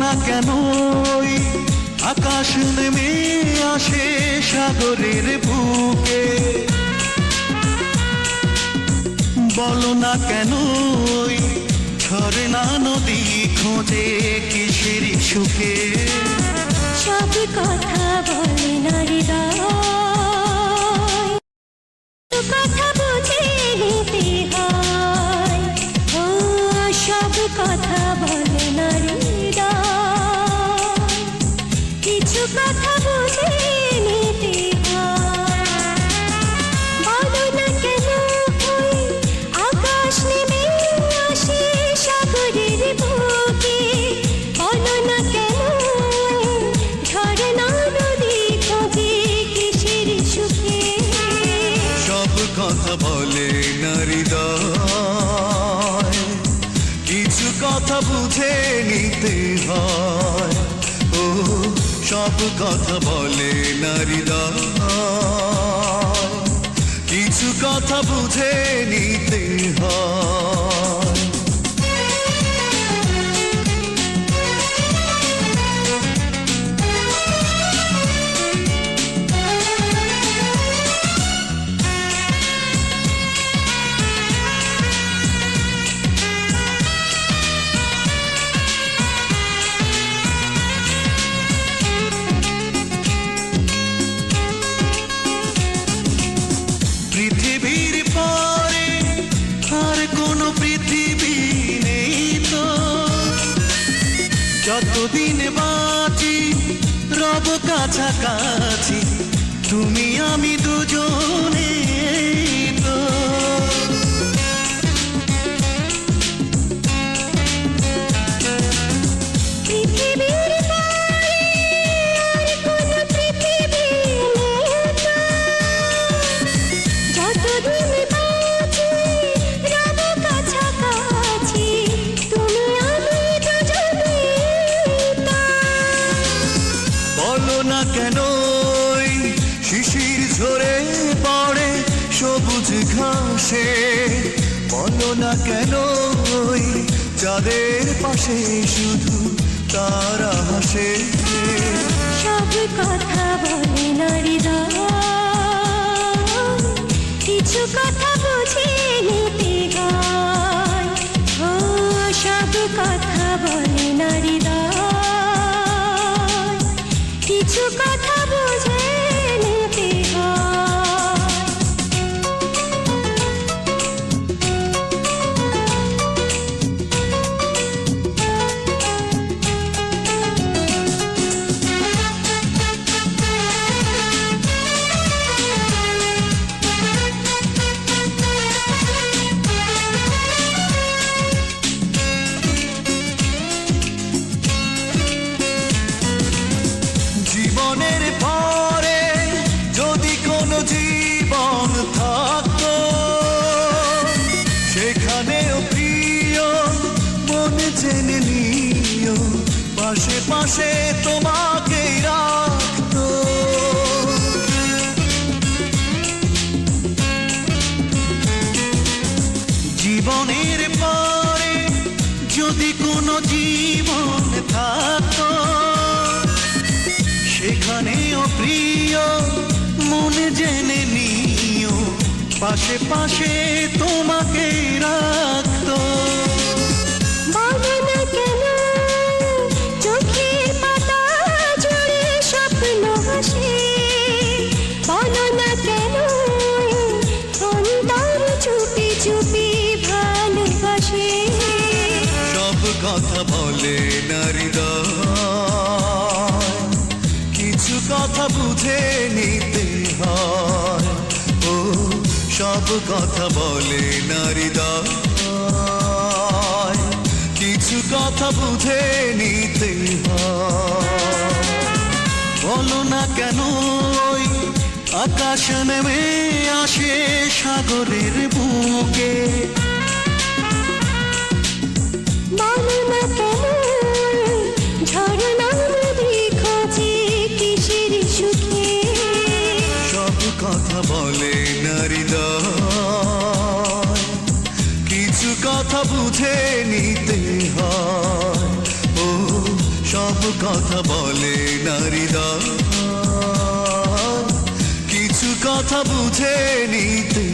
না কেন ওই আকাশ নেমে আসে সাগরের বুকে, বলো না কেন ওই ঝরনা নদী খোঁজে কিসের সুখে। সব কথা বলে না হৃদয়, কথা বুঝে নিতে হয়। ও সব কথা বলে না হৃদয়, কিছু কথা বুঝে নিতে হয়। বলো না কেন ওই আকাশ নেমে আসে সাগরের বুকে, বলো না কেন ঝরনা নদী খোঁজে কিসের সুখে। সব কথা বলে না হৃদয়, কিছু কথা বুঝে নিতে হয়। ও সব কথা বলে না হৃদয়, কিছু কথা বুঝে নিতে হয়। পৃথিবীর পরে আর কোনো পৃথিবী নেই তো, যতদিন বাঁচি রব কাছাকাছি তুমি আমি দুজনে তো। পৃথিবীর পরে আর কোনো পৃথিবী নেই তো, যতদিন বাঁচি রব কাছাকাছি তুমি আমি দুজনে তো। বলো না কেন ওই শিশির ঝরে পড়ে সবুজ ঘাসে, বলো না কেন ওই চাঁদের পাশে শুধু তারা হাসে। সব কথা বলে না হৃদয়, কিছু কথা বুঝে নিতে হয়। ও সব কথা বলে না হৃদয়, কিছু কথা বুঝে নিতে হয়। জীবনের পরে যদি কোনো জীবন থাকতো, সেখানেও প্রিয় মনে জেনে নিও পাশে পাশে তোমাকেই রাখতো। জীবনের পরে যদি কোনো জীবন থাকতো, সেখানেও প্রিয় মনে জেনে নিও পাশে পাশে তোমাকে রাখতো। বলো না কেন চোখের পাতা জুড়ে স্বপ্ন হাসে, বলো না কেন অন্তর চুপি চুপি ভালোবাসে। সব কথা বলে না হৃদয়, কিছু কথা বুঝে নিতে হয়। ও সব কথা বলে না হৃদয়, কিছু কথা বুঝে নিতে হয়। বলো না কেন ওই আকাশ নেমে আসে সাগরের বুকে, বলো না কেন ঝরনা নদী খোঁজে কিসের সুখে। সব কথা বলে না হৃদয়, কিছু কথা বুঝে নিতে হয়। ও সব কথা বলে না হৃদয়, কিছু কথা বুঝে নিতে